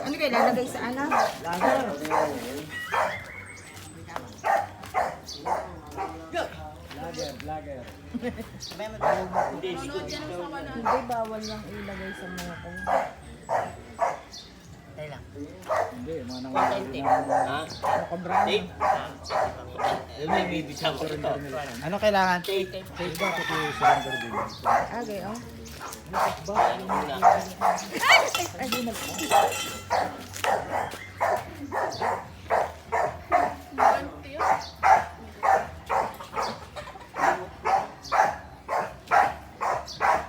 Ano kayo lalagay sa ano? Lager. Lager. Hindi, bawal lang ilagay sa mga kung. Tayo lang. Hindi, mga nang Ha? kabrano. Tape? May bibitaw ko rin. Ano kailangan? Tape. Tape ba? Pati surrender din. Okay, oh. Ay, di na.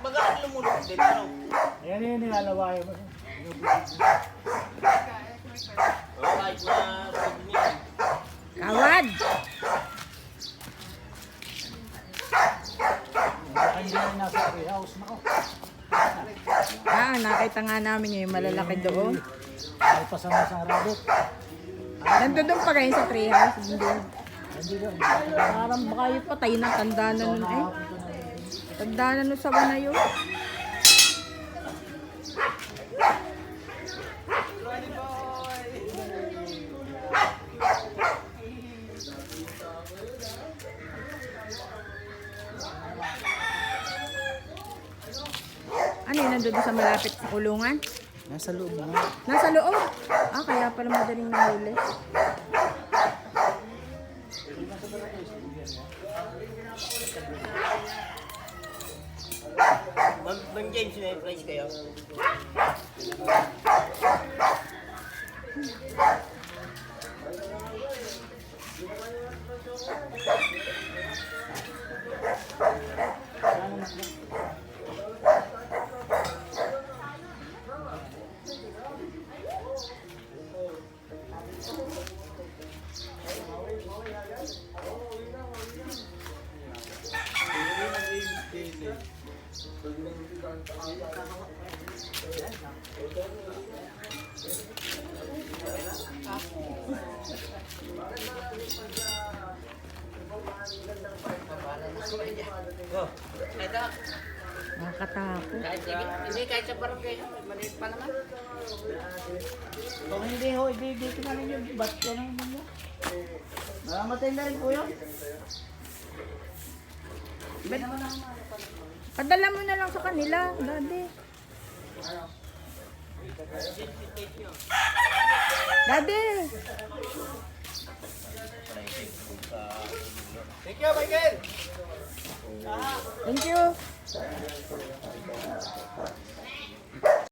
Bagaan lumulog din. Ano? Ayan yung nilalaway mo. Kahit na pag niya. Kawad! Hindi na nasa treehouse na ako. Nakita nga namin yung malalaki doon. Ay pasama sa rabbit. Nandun pa kayo sa treehouse. Hindi. Hindi doon. Parang baka yung patay na, tanda na nun eh. Tanda na nun sa wana yun. Ano yun, nandun sa malapit sa kulungan? Nasa loob na. Nasa loob? Kaya pala madaling nahuli. Ma'am James, may price kayo? Oh, ito. Nakakatakot. Hindi, kahit sa barangay, maliit pa naman. Kung hindi ho, dito na rin yung bat ko ng mga. Namamatay na rin po yun. Padala mo na lang sa kanila, daddy. Daddy! Thank you, Michael! Thank you.